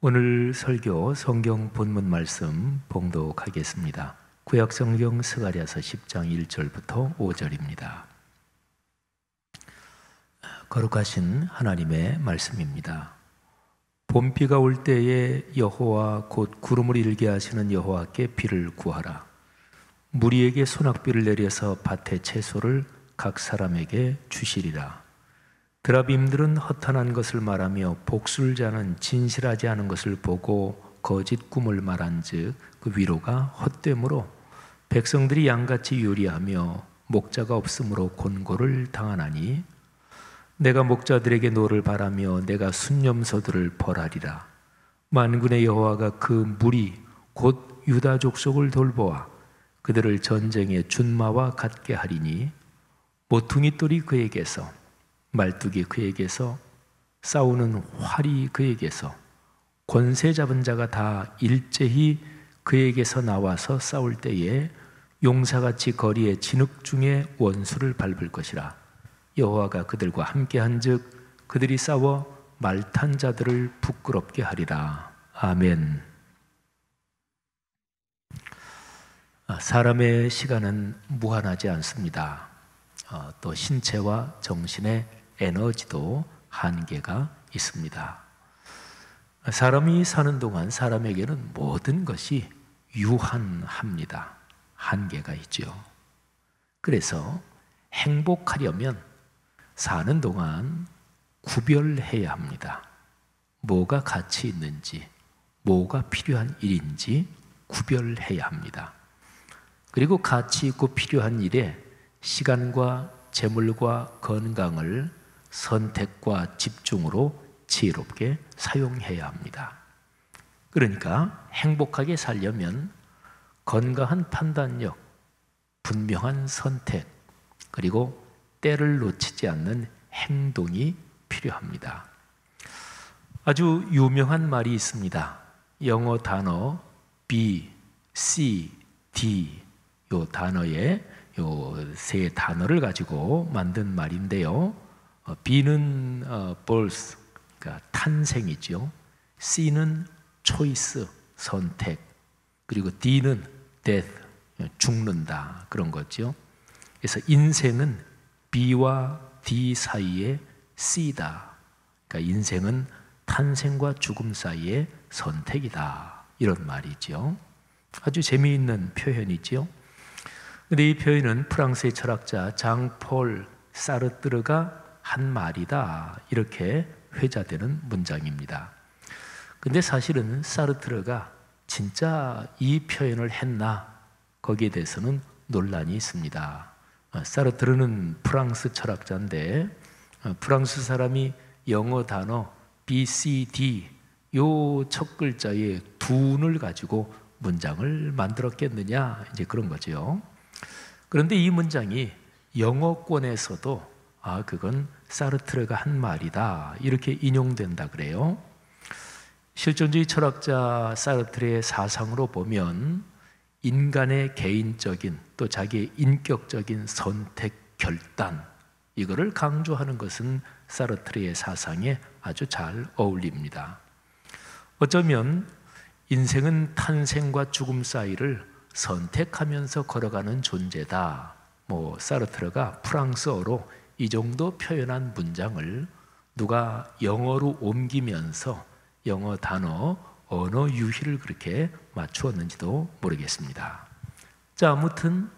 오늘 설교 성경 본문 말씀 봉독하겠습니다. 구약 성경 스가랴서 10장 1절부터 5절입니다. 거룩하신 하나님의 말씀입니다. 봄비가 올 때에 여호와 곧 구름을 일게 하시는 여호와께 비를 구하라. 무리에게 소낙비를 내려서 밭의 채소를 각 사람에게 주시리라. 드라빔들은 허탄한 것을 말하며 복술자는 진실하지 않은 것을 보고 거짓 꿈을 말한즉 그 위로가 헛되므로 백성들이 양같이 요리하며 목자가 없으므로 곤고를 당하나니 내가 목자들에게 노를 바라며 내가 순념소들을 벌하리라. 만군의 여호와가 그 무리 곧 유다 족속을 돌보아 그들을 전쟁의 준마와 같게 하리니 모퉁이 돌이 그에게서 말뚝이 그에게서 싸우는 활이 그에게서 권세 잡은 자가 다 일제히 그에게서 나와서 싸울 때에 용사같이 거리의 진흙 중에 원수를 밟을 것이라. 여호와가 그들과 함께한즉 그들이 싸워 말탄 자들을 부끄럽게 하리라. 아멘. 사람의 시간은 무한하지 않습니다. 또 신체와 정신의 에너지도 한계가 있습니다. 사람이 사는 동안 사람에게는 모든 것이 유한합니다. 한계가 있죠. 그래서 행복하려면 사는 동안 구별해야 합니다. 뭐가 가치 있는지, 뭐가 필요한 일인지 구별해야 합니다. 그리고 가치 있고 필요한 일에 시간과 재물과 건강을 선택과 집중으로 지혜롭게 사용해야 합니다. 그러니까 행복하게 살려면 건강한 판단력, 분명한 선택, 그리고 때를 놓치지 않는 행동이 필요합니다. 아주 유명한 말이 있습니다. 영어 단어 B, C, D 요 단어에 요 세 단어를 가지고 만든 말인데요. B는 birth, 그러니까 탄생이죠. C는 choice, 선택. 그리고 D는 death, 죽는다 그런 거죠. 그래서 인생은 B와 D 사이의 C다. 그러니까 인생은 탄생과 죽음 사이의 선택이다. 이런 말이죠. 아주 재미있는 표현이죠. 근데 이 표현은 프랑스의 철학자 장폴 사르트르가 한 말이다. 이렇게 회자되는 문장입니다. 근데 사실은 사르트르가 진짜 이 표현을 했나? 거기에 대해서는 논란이 있습니다. 사르트르는 프랑스 철학자인데 프랑스 사람이 영어 단어 B, C, D 요 첫 글자의 둔을 가지고 문장을 만들었겠느냐? 이제 그런 거죠. 그런데 이 문장이 영어권에서도 그건 사르트르가 한 말이다 이렇게 인용된다 그래요. 실존주의 철학자 사르트르의 사상으로 보면 인간의 개인적인 또 자기의 인격적인 선택 결단 이거를 강조하는 것은 사르트르의 사상에 아주 잘 어울립니다. 어쩌면 인생은 탄생과 죽음 사이를 선택하면서 걸어가는 존재다. 사르트르가 프랑스어로 이 정도 표현한 문장을 누가 영어로 옮기면서 영어 단어, 언어 유희를 그렇게 맞추었는지도 모르겠습니다. 자, 아무튼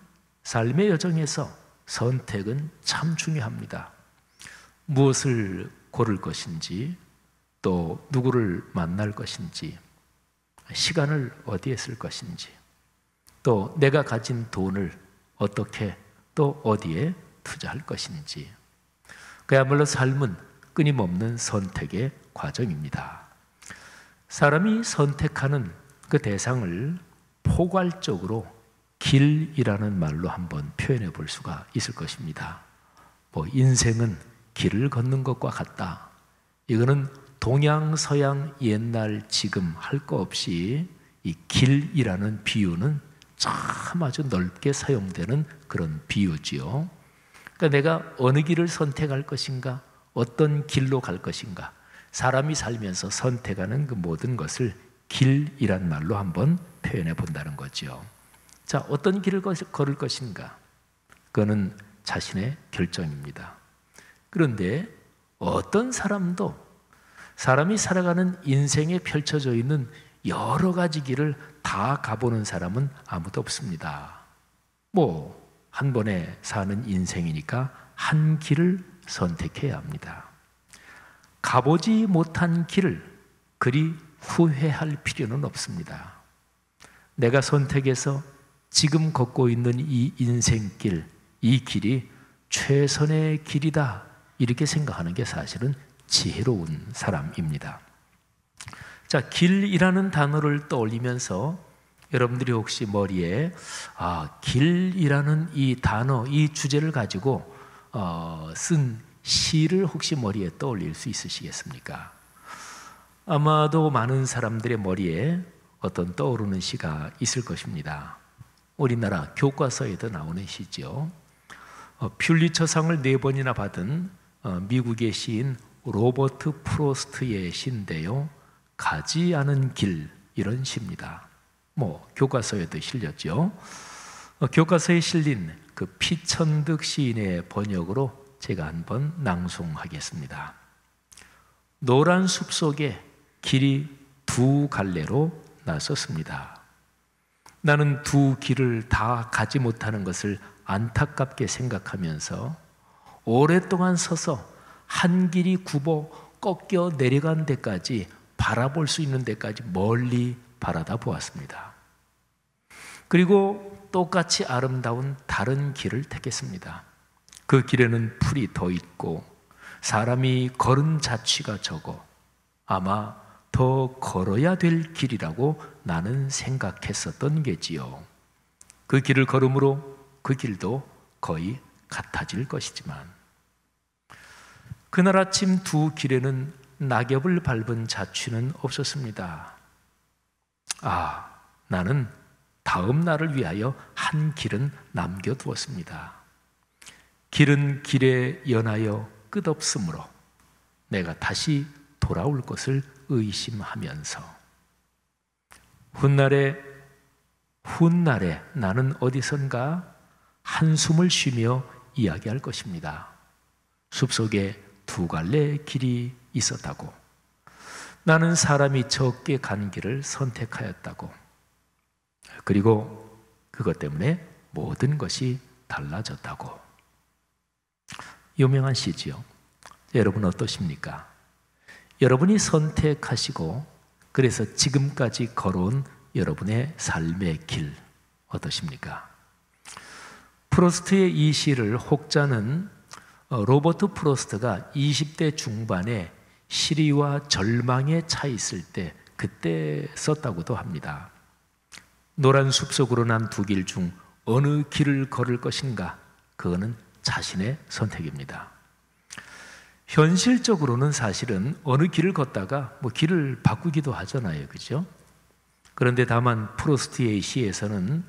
삶의 여정에서 선택은 참 중요합니다. 무엇을 고를 것인지, 또 누구를 만날 것인지, 시간을 어디에 쓸 것인지, 또 내가 가진 돈을 어떻게 또 어디에 투자할 것인지. 그야말로 삶은 끊임없는 선택의 과정입니다. 사람이 선택하는 그 대상을 포괄적으로 길이라는 말로 한번 표현해 볼 수가 있을 것입니다. 인생은 길을 걷는 것과 같다. 이거는 동양, 서양, 옛날, 지금 할 거 없이 이 길이라는 비유는 참 아주 넓게 사용되는 그런 비유지요. 그러니까 내가 어느 길을 선택할 것인가, 어떤 길로 갈 것인가, 사람이 살면서 선택하는 그 모든 것을 길이란 말로 한번 표현해 본다는 거죠. 자, 어떤 길을 걸을 것인가? 그거는 자신의 결정입니다. 그런데 어떤 사람도 사람이 살아가는 인생에 펼쳐져 있는 여러 가지 길을 다 가보는 사람은 아무도 없습니다. 한 번에 사는 인생이니까 한 길을 선택해야 합니다. 가보지 못한 길을 그리 후회할 필요는 없습니다. 내가 선택해서 지금 걷고 있는 이 인생길, 이 길이 최선의 길이다, 이렇게 생각하는 게 사실은 지혜로운 사람입니다. 자, 길이라는 단어를 떠올리면서 여러분들이 혹시 머리에 길이라는 이 단어, 이 주제를 가지고 쓴 시를 혹시 머리에 떠올릴 수 있으시겠습니까? 아마도 많은 사람들의 머리에 어떤 떠오르는 시가 있을 것입니다. 우리나라 교과서에도 나오는 시죠. 퓰리처상을 4번이나 받은 미국의 시인 로버트 프로스트의 시인데요. 가지 않은 길, 이런 시입니다. 교과서에도 실렸죠. 교과서에 실린 그 피천득 시인의 번역으로 제가 한번 낭송하겠습니다. 노란 숲 속에 길이 2 갈래로 나섰습니다. 나는 2 길을 다 가지 못하는 것을 안타깝게 생각하면서 오랫동안 서서 한 길이 굽어 꺾여 내려간 데까지 바라볼 수 있는 데까지 멀리 바라다 보았습니다. 그리고 똑같이 아름다운 다른 길을 택했습니다. 그 길에는 풀이 더 있고 사람이 걸은 자취가 적어 아마 더 걸어야 될 길이라고 나는 생각했었던 게지요. 그 길을 걸음으로 그 길도 거의 같아질 것이지만 그날 아침 2 길에는 낙엽을 밟은 자취는 없었습니다. 나는 다음 날을 위하여 한 길은 남겨두었습니다. 길은 길에 연하여 끝없으므로 내가 다시 돌아올 것을 의심하면서 훗날에 나는 어디선가 한숨을 쉬며 이야기할 것입니다. 숲속에 2 갈래 길이 있었다고, 나는 사람이 적게 간 길을 선택하였다고, 그리고 그것 때문에 모든 것이 달라졌다고. 유명한 시지요. 여러분 어떠십니까? 여러분이 선택하시고 그래서 지금까지 걸어온 여러분의 삶의 길 어떠십니까? 프로스트의 이 시를 혹자는 로버트 프로스트가 20대 중반에 시리와 절망에 차 있을 때 그때 썼다고도 합니다. 노란 숲속으로 난 2 길 중 어느 길을 걸을 것인가? 그거는 자신의 선택입니다. 현실적으로는 사실은 어느 길을 걷다가 길을 바꾸기도 하잖아요, 그죠? 그런데 다만 프로스트의 시에서는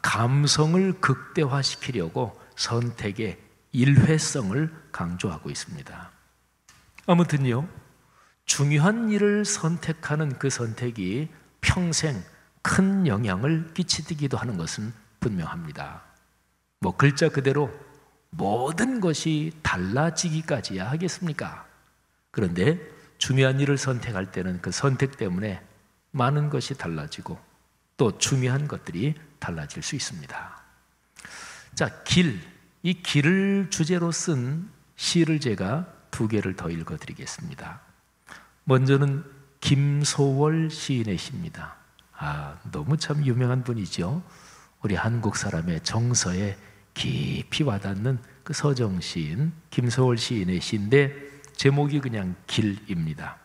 감성을 극대화시키려고 선택의 일회성을 강조하고 있습니다. 아무튼요, 중요한 일을 선택하는 그 선택이 평생 큰 영향을 끼치기도 하는 것은 분명합니다. 글자 그대로 모든 것이 달라지기까지야 하겠습니까? 그런데 중요한 일을 선택할 때는 그 선택 때문에 많은 것이 달라지고 또 중요한 것들이 달라질 수 있습니다. 자, 이 길을 주제로 쓴 시를 제가 2 개를 더 읽어드리겠습니다. 먼저는 김소월 시인의 시입니다. 너무 참 유명한 분이죠. 우리 한국 사람의 정서에 깊이 와닿는 그 서정 시인 김소월 시인의 시인데 제목이 그냥 길입니다.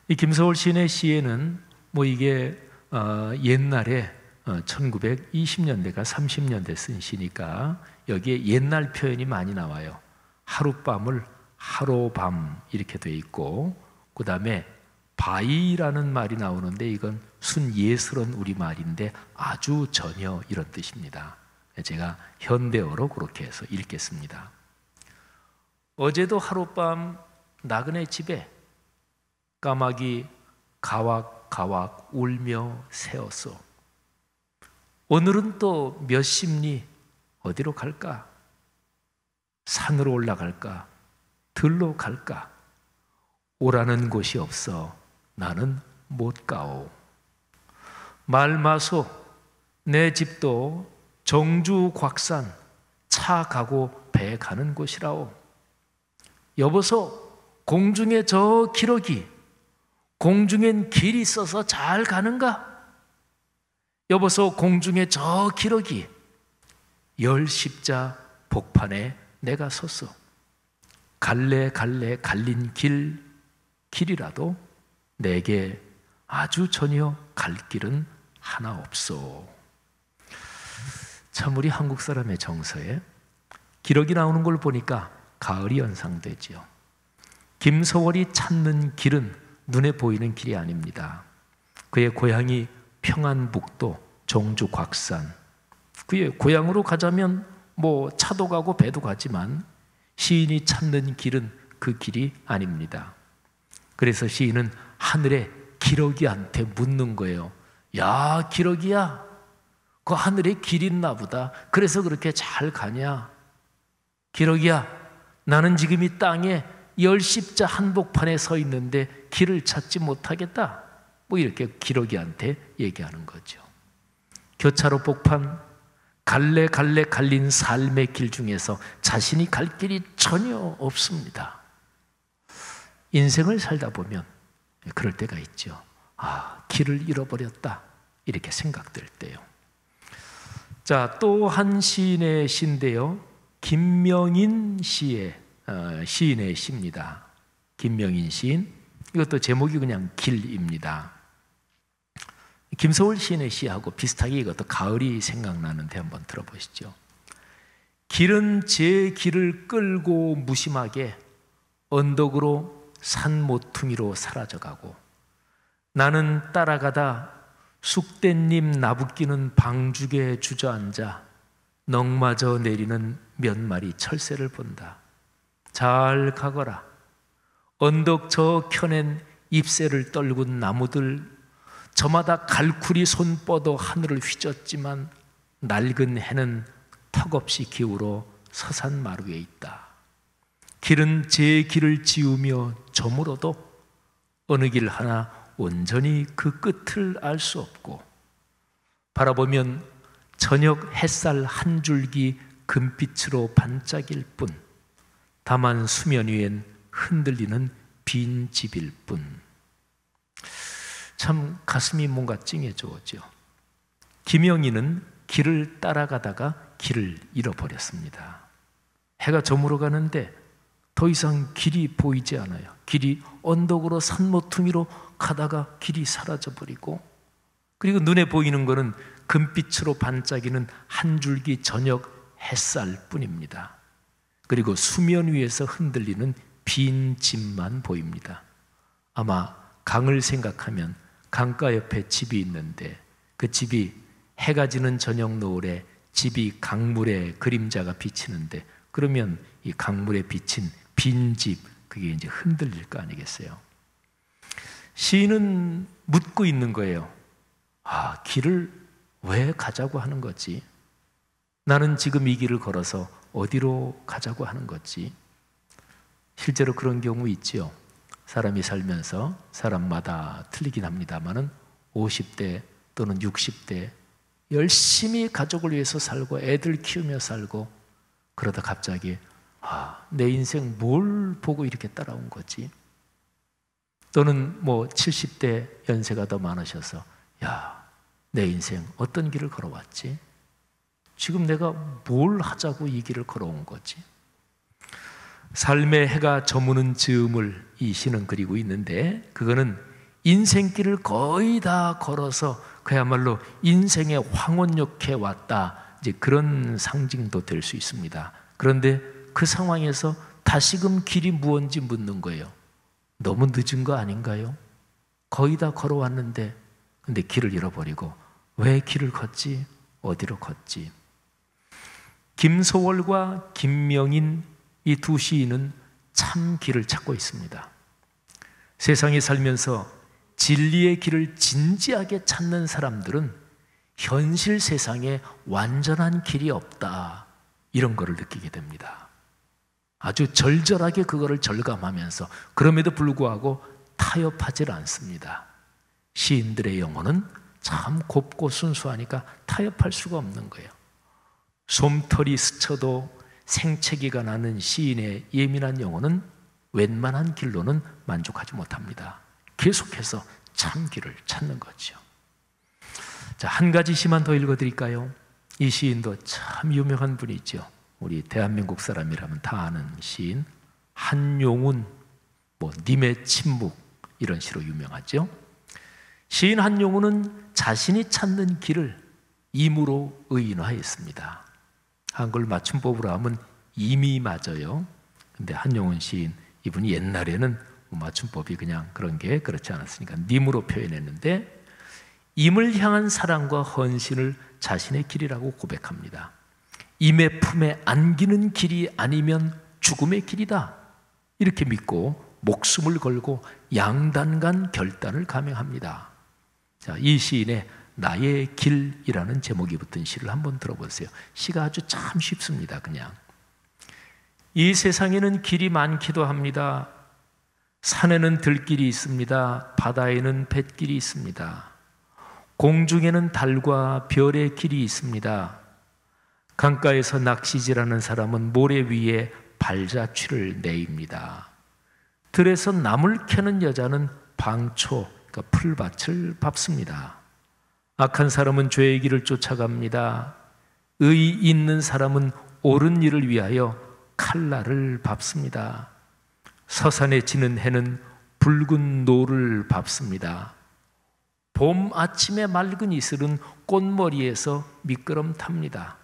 이 김소월 시인의 시에는 이게 옛날에 1920년대가 30년대 쓴 시니까 여기에 옛날 표현이 많이 나와요. 하룻밤을 하루밤 이렇게 돼 있고, 그 다음에 바이라는 말이 나오는데 이건 순예스런 우리말인데 아주 전혀 이런 뜻입니다. 제가 현대어로 그렇게 해서 읽겠습니다. 어제도 하룻밤 나그네 집에 까마귀 가왁가왁 울며 새었소. 오늘은 또 몇 심리 어디로 갈까? 산으로 올라갈까? 들로 갈까? 오라는 곳이 없어 나는 못 가오. 말마소 내 집도 정주 곽산 차 가고 배 가는 곳이라오. 여보소 공중에 저 기러기 공중엔 길이 있어서 잘 가는가? 여보소 공중에 저 기러기 열 십자 복판에 내가 섰소. 갈래 갈린 길이라도 내게 아주 전혀 갈 길은 하나 없소. 참 우리 한국 사람의 정서에 기러기 나오는 걸 보니까 가을이 연상되지요. 김소월이 찾는 길은 눈에 보이는 길이 아닙니다. 그의 고향이 평안북도 정주 곽산. 그의 고향으로 가자면 뭐 차도 가고 배도 가지만 시인이 찾는 길은 그 길이 아닙니다. 그래서 시인은 하늘의 기러기한테 묻는 거예요. 야, 기러기야, 그 하늘에 길 있나 보다. 그래서 그렇게 잘 가냐? 기러기야, 나는 지금 이 땅에 열 십자 한복판에 서 있는데 길을 찾지 못하겠다. 뭐 이렇게 기러기한테 얘기하는 거죠. 교차로 복판 갈래 갈린 삶의 길 중에서 자신이 갈 길이 전혀 없습니다. 인생을 살다 보면 그럴 때가 있죠. 아, 길을 잃어버렸다 이렇게 생각될 때요. 자, 또 한 시인의 시인데요, 김명인 시인의 시입니다. 김명인 시인, 이것도 제목이 그냥 길입니다. 김소월 시인의 시하고 비슷하게 이것도 가을이 생각나는데 한번 들어보시죠. 길은 제 길을 끌고 무심하게 언덕으로 산 모퉁이로 사라져가고, 나는 따라가다 쑥대잎 나부끼는 방죽에 주저앉아 넋마저 내리는 몇 마리 철새를 본다. 잘 가거라. 언덕 저 켜낸 잎새를 떨군 나무들, 저마다 갈쿠리 손 뻗어 하늘을 휘젓지만 낡은 해는 턱없이 기울어 서산 마루에 있다. 길은 제 길을 지우며 저물어도 어느 길 하나 온전히 그 끝을 알 수 없고, 바라보면 저녁 햇살 한 줄기 금빛으로 반짝일 뿐, 다만 수면 위엔 흔들리는 빈 집일 뿐. 참 가슴이 뭔가 찡해져오죠. 김영인은 길을 따라가다가 길을 잃어버렸습니다. 해가 저물어 가는데 더 이상 길이 보이지 않아요. 길이 언덕으로 산모퉁이로 가다가 길이 사라져버리고, 그리고 눈에 보이는 것은 금빛으로 반짝이는 한 줄기 저녁 햇살 뿐입니다. 그리고 수면 위에서 흔들리는 빈 집만 보입니다. 아마 강을 생각하면 강가 옆에 집이 있는데 그 집이 해가 지는 저녁 노을에 집이 강물에 그림자가 비치는데, 그러면 이 강물에 비친 빈 집, 그게 이제 흔들릴 거 아니겠어요? 시인은 묻고 있는 거예요. 아, 길을 왜 가자고 하는 거지? 나는 지금 이 길을 걸어서 어디로 가자고 하는 거지? 실제로 그런 경우 있지요. 사람이 살면서 사람마다 틀리긴 합니다만은 50대 또는 60대 열심히 가족을 위해서 살고 애들 키우며 살고, 그러다 갑자기 내 인생 뭘 보고 이렇게 따라온 거지? 또는 뭐 70대 연세가 더 많으셔서 내 인생 어떤 길을 걸어왔지? 지금 내가 뭘 하자고 이 길을 걸어온 거지? 삶의 해가 저무는 즈음을 이 시는 그리고 있는데, 그거는 인생길을 거의 다 걸어서 그야말로 인생의 황혼역에 왔다, 이제 그런 상징도 될 수 있습니다. 그런데 그 상황에서 다시금 길이 무언지 묻는 거예요. 너무 늦은 거 아닌가요? 거의 다 걸어왔는데 근데 길을 잃어버리고 왜 길을 걷지? 어디로 걷지? 김소월과 김명인 이 두 시인은 참 길을 찾고 있습니다. 세상에 살면서 진리의 길을 진지하게 찾는 사람들은 현실 세상에 완전한 길이 없다, 이런 거를 느끼게 됩니다. 아주 절절하게 그거를 절감하면서 그럼에도 불구하고 타협하지 않습니다. 시인들의 영혼은 참 곱고 순수하니까 타협할 수가 없는 거예요. 솜털이 스쳐도 생채기가 나는 시인의 예민한 영혼은 웬만한 길로는 만족하지 못합니다. 계속해서 참 길을 찾는 거죠. 자, 한 가지 시만 더 읽어드릴까요? 이 시인도 참 유명한 분이죠. 우리 대한민국 사람이라면 다 아는 시인 한용운, 님의 침묵, 이런 시로 유명하죠. 시인 한용운은 자신이 찾는 길을 임으로 의인화했습니다. 한글 맞춤법으로 하면 임이 맞아요. 근데 한용운 시인, 이분이 옛날에는 맞춤법이 그냥 그런 게 그렇지 않았으니까 님으로 표현했는데, 임을 향한 사랑과 헌신을 자신의 길이라고 고백합니다. 임의 품에 안기는 길이 아니면 죽음의 길이다, 이렇게 믿고 목숨을 걸고 양단간 결단을 감행합니다. 자, 이 시인의 나의 길이라는 제목이 붙은 시를 한번 들어보세요. 시가 아주 참 쉽습니다. 그냥 이 세상에는 길이 많기도 합니다. 산에는 들길이 있습니다. 바다에는 뱃길이 있습니다. 공중에는 달과 별의 길이 있습니다. 강가에서 낚시질하는 사람은 모래 위에 발자취를 내입니다. 들에서 나물 캐는 여자는 방초, 그러니까 풀밭을 밟습니다. 악한 사람은 죄의 길을 쫓아갑니다. 의 있는 사람은 옳은 일을 위하여 칼날을 밟습니다. 서산에 지는 해는 붉은 노를 밟습니다. 봄 아침에 맑은 이슬은 꽃머리에서 미끄럼 탑니다.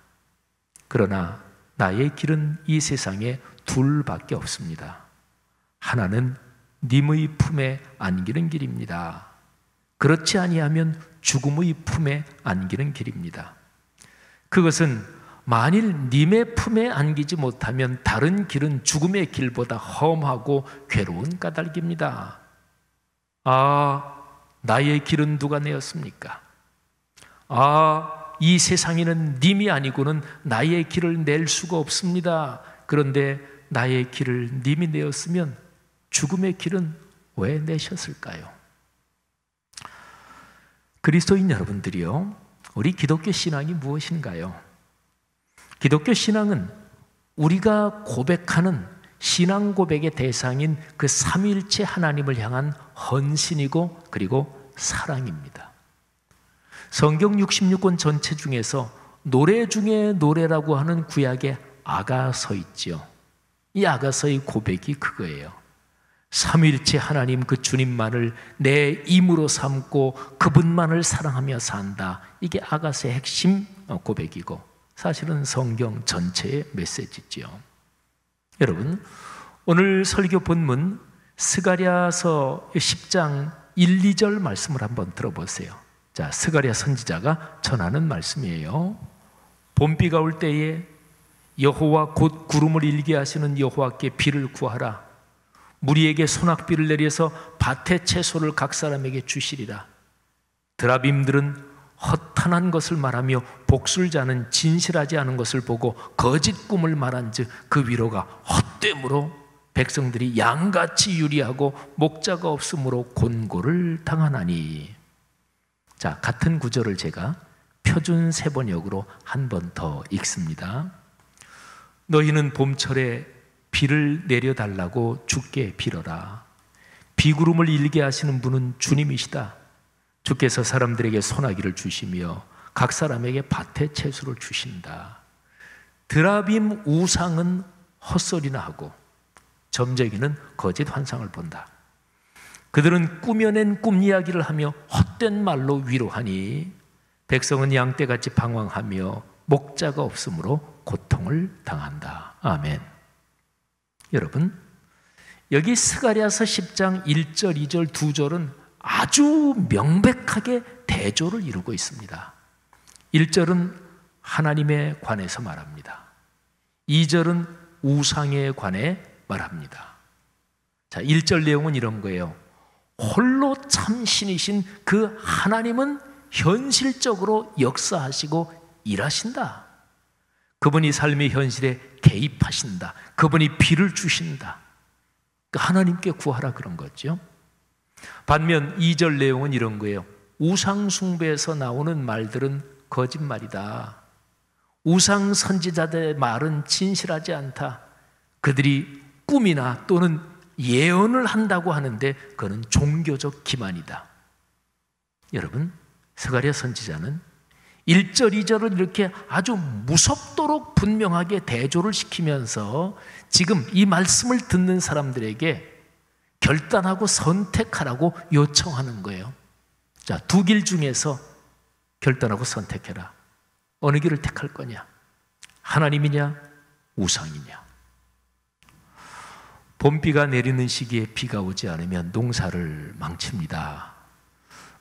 그러나 나의 길은 이 세상에 둘밖에 없습니다. 하나는 님의 품에 안기는 길입니다. 그렇지 아니하면 죽음의 품에 안기는 길입니다. 그것은 만일 님의 품에 안기지 못하면 다른 길은 죽음의 길보다 험하고 괴로운 까닭입니다. 아, 나의 길은 누가 내었습니까? 아, 이 세상에는 님이 아니고는 나의 길을 낼 수가 없습니다. 그런데 나의 길을 님이 내었으면 죽음의 길은 왜 내셨을까요? 그리스도인 여러분들이요, 우리 기독교 신앙이 무엇인가요? 기독교 신앙은 우리가 고백하는 신앙 고백의 대상인 그 삼위일체 하나님을 향한 헌신이고 그리고 사랑입니다. 성경 66권 전체 중에서 노래 중에 노래라고 하는 구약의 아가서 있죠. 이 아가서의 고백이 그거예요. 삼위일체 하나님 그 주님만을 내 임으로 삼고 그분만을 사랑하며 산다. 이게 아가서의 핵심 고백이고 사실은 성경 전체의 메시지죠. 여러분, 오늘 설교 본문 스가랴서 10장 1, 2절 말씀을 한번 들어보세요. 자, 스가랴 선지자가 전하는 말씀이에요. 봄비가 올 때에 여호와 곧 구름을 일게 하시는 여호와께 비를 구하라. 무리에게 소낙비를 내려서 밭의 채소를 각 사람에게 주시리라. 드라빔들은 허탄한 것을 말하며 복술자는 진실하지 않은 것을 보고 거짓 꿈을 말한즉 그 위로가 헛됨으로 백성들이 양같이 유리하고 목자가 없으므로 곤고를 당하나니. 자, 같은 구절을 제가 표준 세번역으로 한 번 더 읽습니다. 너희는 봄철에 비를 내려달라고 주께 빌어라. 비구름을 일게 하시는 분은 주님이시다. 주께서 사람들에게 소나기를 주시며 각 사람에게 밭의 채소를 주신다. 드라빔 우상은 헛소리나 하고 점쟁이는 거짓 환상을 본다. 그들은 꾸며낸 꿈 이야기를 하며 헛된 말로 위로하니 백성은 양떼같이 방황하며 목자가 없으므로 고통을 당한다. 아멘. 여러분, 여기 스가랴서 10장 1절, 2절, 2절은 아주 명백하게 대조를 이루고 있습니다. 1절은 하나님에 관해서 말합니다. 2절은 우상에 관해 말합니다. 자, 1절 내용은 이런 거예요. 홀로 참 신이신 그 하나님은 현실적으로 역사하시고 일하신다. 그분이 삶의 현실에 개입하신다. 그분이 비를 주신다. 하나님께 구하라 그런 거죠. 반면 2절 내용은 이런 거예요. 우상 숭배에서 나오는 말들은 거짓말이다. 우상 선지자들의 말은 진실하지 않다. 그들이 꿈이나 또는 예언을 한다고 하는데 그건 종교적 기만이다. 여러분, 스가랴 선지자는 1절, 2절을 이렇게 아주 무섭도록 분명하게 대조를 시키면서 지금 이 말씀을 듣는 사람들에게 결단하고 선택하라고 요청하는 거예요. 자, 두 길 중에서 결단하고 선택해라. 어느 길을 택할 거냐? 하나님이냐? 우상이냐? 봄비가 내리는 시기에 비가 오지 않으면 농사를 망칩니다.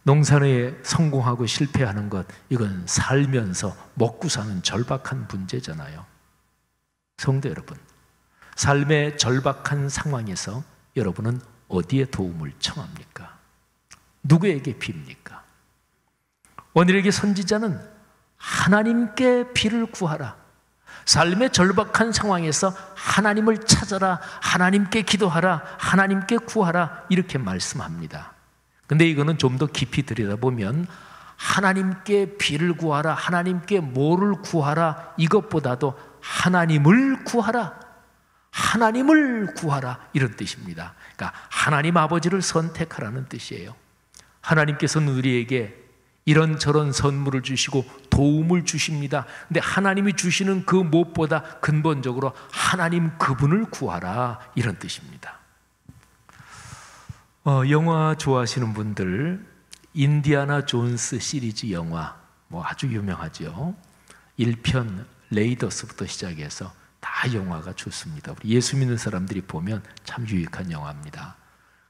농사에 성공하고 실패하는 것, 이건 살면서 먹고 사는 절박한 문제잖아요. 성도 여러분, 삶의 절박한 상황에서 여러분은 어디에 도움을 청합니까? 누구에게 빕니까? 오늘에게 선지자는 하나님께 비를 구하라. 삶의 절박한 상황에서 하나님을 찾아라, 하나님께 기도하라, 하나님께 구하라, 이렇게 말씀합니다. 근데 이거는 좀 더 깊이 들여다보면 하나님께 비를 구하라, 하나님께 뭐를 구하라, 이것보다도 하나님을 구하라, 하나님을 구하라, 이런 뜻입니다. 그러니까 하나님 아버지를 선택하라는 뜻이에요. 하나님께서는 우리에게 이런저런 선물을 주시고 도움을 주십니다. 근데 하나님이 주시는 그 무엇보다 근본적으로 하나님 그분을 구하라, 이런 뜻입니다. 영화 좋아하시는 분들, 인디아나 존스 시리즈 영화 아주 유명하죠. 1편 레이더스부터 시작해서 다 영화가 좋습니다. 우리 예수 믿는 사람들이 보면 참 유익한 영화입니다.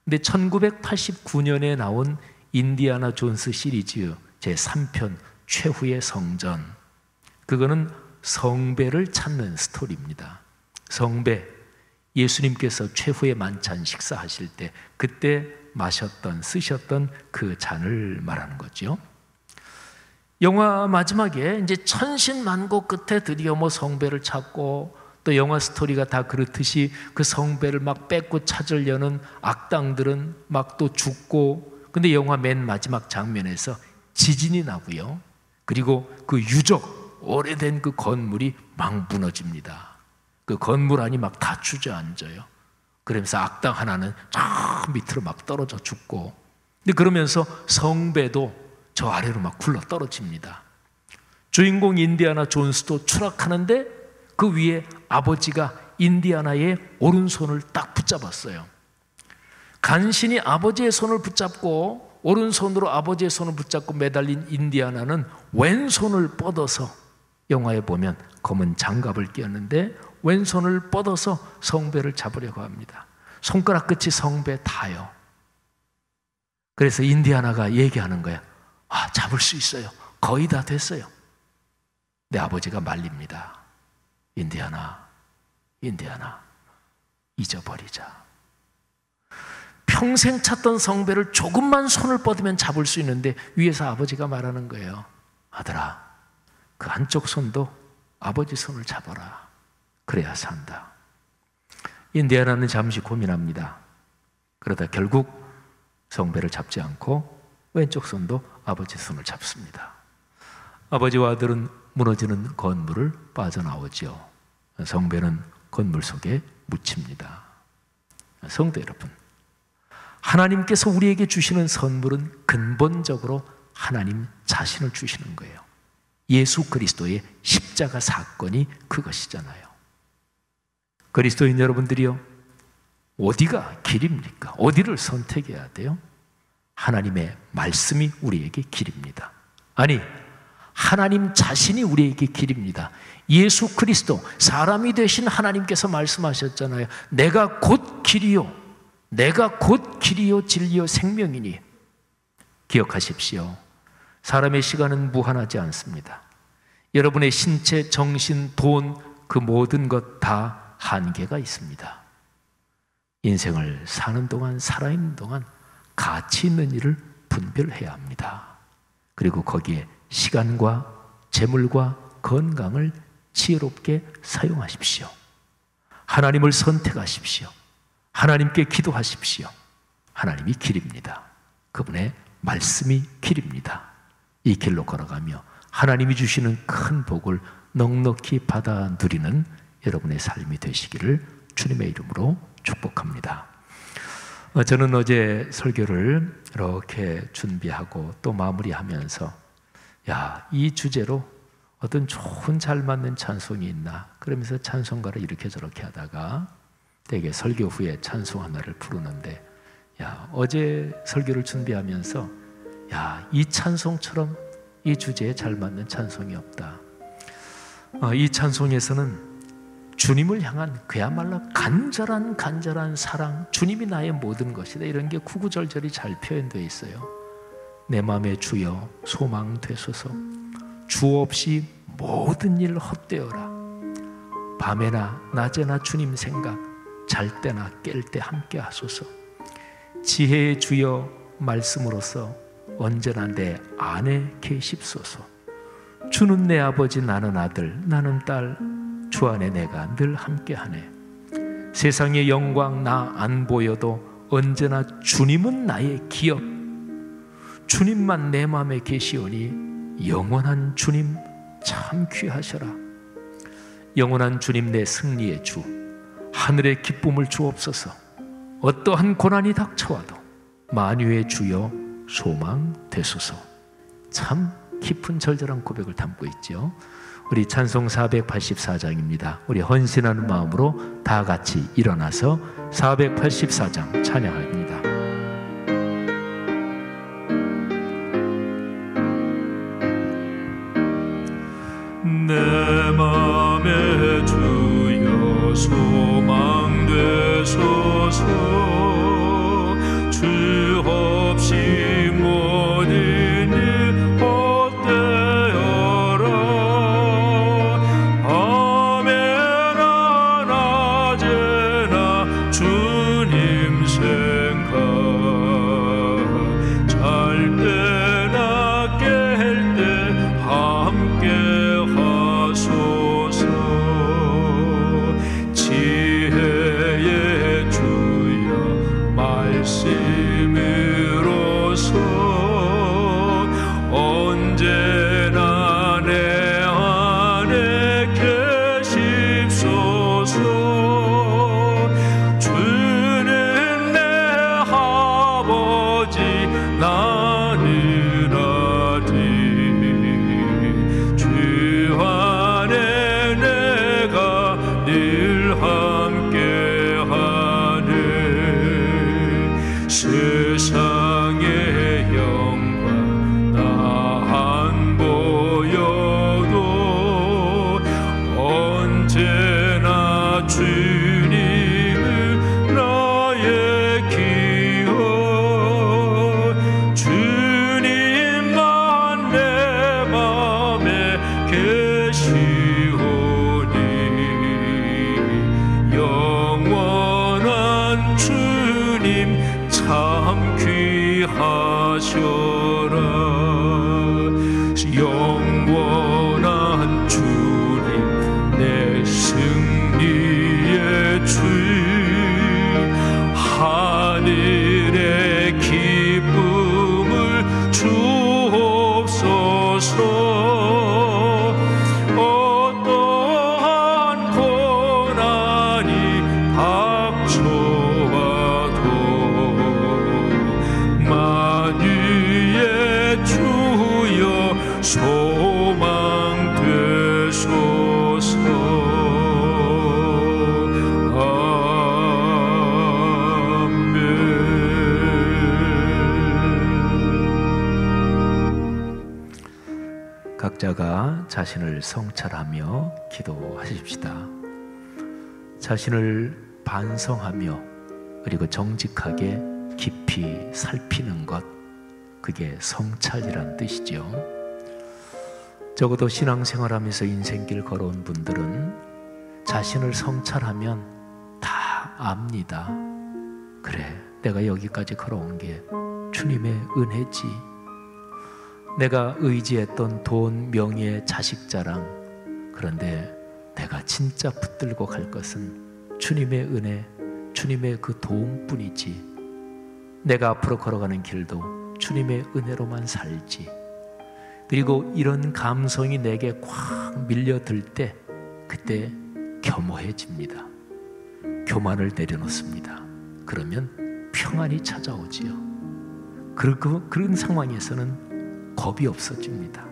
근데 1989년에 나온 인디아나 존스 시리즈 제3편 최후의 성전, 그거는 성배를 찾는 스토리입니다. 성배, 예수님께서 최후의 만찬 식사하실 때 그때 쓰셨던 그 잔을 말하는 거죠. 영화 마지막에 이제 천신만고 끝에 드디어 성배를 찾고, 또 영화 스토리가 다 그렇듯이 그 성배를 막 뺏고 찾으려는 악당들은 막 또 죽고, 근데 영화 맨 마지막 장면에서 지진이 나고요. 그리고 그 유적, 오래된 그 건물이 막 무너집니다. 그 건물 안이 막 다 주저앉아요. 그러면서 악당 하나는 저 밑으로 막 떨어져 죽고, 근데 그러면서 성배도 저 아래로 막 굴러 떨어집니다. 주인공 인디아나 존스도 추락하는데 그 위에 아버지가 인디아나의 오른손을 딱 붙잡았어요. 간신히 아버지의 손을 붙잡고, 오른손으로 아버지의 손을 붙잡고 매달린 인디아나는 왼손을 뻗어서, 영화에 보면 검은 장갑을 끼었는데 왼손을 뻗어서 성배를 잡으려고 합니다. 손가락 끝이 성배에 닿아요. 그래서 인디아나가 얘기하는 거야. 잡을 수 있어요. 거의 다 됐어요. 내 아버지가 말립니다. 인디아나, 잊어버리자. 평생 찾던 성배를 조금만 손을 뻗으면 잡을 수 있는데 위에서 아버지가 말하는 거예요. 아들아, 그 한쪽 손도 아버지 손을 잡아라. 그래야 산다. 인디아나는 잠시 고민합니다. 그러다 결국 성배를 잡지 않고 왼쪽 손도 아버지 손을 잡습니다. 아버지와 아들은 무너지는 건물을 빠져나오죠. 성배는 건물 속에 묻힙니다. 성도 여러분, 하나님께서 우리에게 주시는 선물은 근본적으로 하나님 자신을 주시는 거예요. 예수 그리스도의 십자가 사건이 그것이잖아요. 그리스도인 여러분들이요, 어디가 길입니까? 어디를 선택해야 돼요? 하나님의 말씀이 우리에게 길입니다. 아니, 하나님 자신이 우리에게 길입니다. 예수 그리스도, 사람이 되신 하나님께서 말씀하셨잖아요. 내가 곧 길이요, 내가 곧 길이요 진리요 생명이니. 기억하십시오. 사람의 시간은 무한하지 않습니다. 여러분의 신체, 정신, 돈, 그 모든 것 다 한계가 있습니다. 인생을 사는 동안, 살아있는 동안 가치 있는 일을 분별해야 합니다. 그리고 거기에 시간과 재물과 건강을 지혜롭게 사용하십시오. 하나님을 선택하십시오. 하나님께 기도하십시오. 하나님이 길입니다. 그분의 말씀이 길입니다. 이 길로 걸어가며 하나님이 주시는 큰 복을 넉넉히 받아 누리는 여러분의 삶이 되시기를 주님의 이름으로 축복합니다. 저는 어제 설교를 이렇게 준비하고 또 마무리하면서 이 주제로 어떤 좋은 잘 맞는 찬송이 있나 그러면서 찬송가를 이렇게 저렇게 하다가 되게 설교 후에 찬송 하나를 부르는데 어제 설교를 준비하면서 이 찬송처럼 이 주제에 잘 맞는 찬송이 없다. 이 찬송에서는 주님을 향한 그야말로 간절한 사랑, 주님이 나의 모든 것이다, 이런 게 구구절절히 잘 표현되어 있어요. 내 마음에 주여 소망 되소서. 주 없이 모든 일 헛되어라. 밤에나 낮에나 주님 생각, 잘 때나 깰 때 함께 하소서. 지혜의 주여 말씀으로서 언제나 내 안에 계십소서. 주는 내 아버지, 나는 아들, 나는 딸, 주 안에 내가 늘 함께하네. 세상의 영광 나 안 보여도 언제나 주님은 나의 기업. 주님만 내 마음에 계시오니 영원한 주님 참 귀하셔라. 영원한 주님 내 승리의 주, 하늘의 기쁨을 주옵소서. 어떠한 고난이 닥쳐와도 만유의 주여 소망 되소서. 참 깊은 절절한 고백을 담고 있죠. 우리 찬송 484장입니다. 우리 헌신하는 마음으로 다 같이 일어나서 484장 찬양합니다. 내 맘에 주여 소망 되소서. 주 없이 모든 일 헛되어라. 밤에나 낮에나 주님 생각, 잘 때나 깰 때 함께 하소서. 지혜의 주여 말씀으로서 언제나 내 안에 계십소서. 주는 내 아버지, 나는 아들, 주 안에 내가 늘 함께하네. 세상의 영광 나 안 보여도 언제나 주님은 나의 기억. 주님만 내 맘에 계시오니 영원한 주님 참 귀하셔라. 영원한 주님 내 승리의 주, 하늘의 기쁨을 주옵소서. 어떠한 고난이 닥쳐와도 만유의 주여 소망 되소서. 아멘. 각자가 자신을 성찰하며 기도하십시다. 자신을 반성하며 그리고 정직하게 깊이 살피는 것, 그게 성찰이란 뜻이죠. 적어도 신앙생활하면서 인생길 걸어온 분들은 자신을 성찰하면 다 압니다. 그래, 내가 여기까지 걸어온 게 주님의 은혜지. 내가 의지했던 돈, 명예, 자식 자랑, 그런데 내가 진짜 붙들고 갈 것은 주님의 은혜, 주님의 그 도움뿐이지. 내가 앞으로 걸어가는 길도 주님의 은혜로만 살지. 그리고 이런 감성이 내게 꽉 밀려들 때, 그때 겸허해집니다. 교만을 내려놓습니다. 그러면 평안이 찾아오지요. 그런 상황에서는 겁이 없어집니다.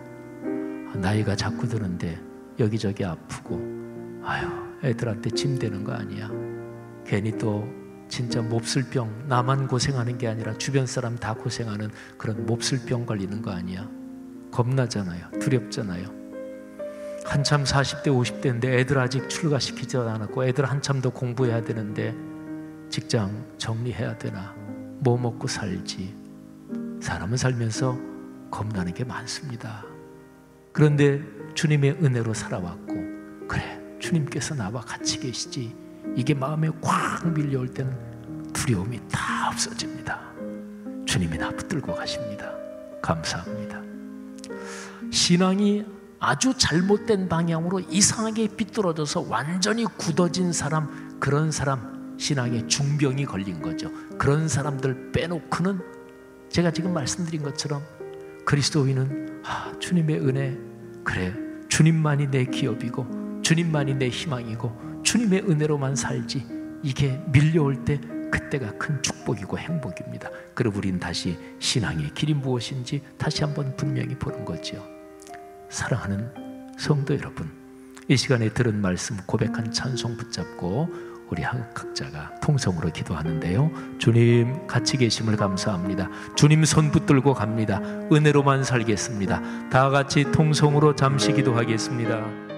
나이가 자꾸 드는데 여기저기 아프고, 아유, 애들한테 짐 되는 거 아니야. 괜히 또 진짜 몹쓸 병, 나만 고생하는 게 아니라 주변 사람 다 고생하는 그런 몹쓸 병 걸리는 거 아니야. 겁나잖아요. 두렵잖아요. 한참 40대 50대인데 애들 아직 출가시키지도 않았고, 애들 한참 더 공부해야 되는데 직장 정리해야 되나, 뭐 먹고 살지. 사람은 살면서 겁나는 게 많습니다. 그런데 주님의 은혜로 살아왔고, 그래, 주님께서 나와 같이 계시지, 이게 마음에 꽉 밀려올 때는 두려움이 다 없어집니다. 주님이 나 붙들고 가십니다. 감사합니다. 신앙이 아주 잘못된 방향으로 이상하게 삐뚤어져서 완전히 굳어진 사람, 그런 사람 신앙에 중병이 걸린 거죠. 그런 사람들 빼놓고는 제가 지금 말씀드린 것처럼 그리스도인은 주님의 은혜, 그래, 주님만이 내 기업이고 주님만이 내 희망이고 주님의 은혜로만 살지, 이게 밀려올 때 그때가 큰 축복이고 행복입니다. 그리고 우린 다시 신앙의 길이 무엇인지 다시 한번 분명히 보는 거죠. 사랑하는 성도 여러분, 이 시간에 들은 말씀, 고백한 찬송 붙잡고 우리 각자가 통성으로 기도하는데요, 주님 같이 계심을 감사합니다. 주님 손 붙들고 갑니다. 은혜로만 살겠습니다. 다 같이 통성으로 잠시 기도하겠습니다.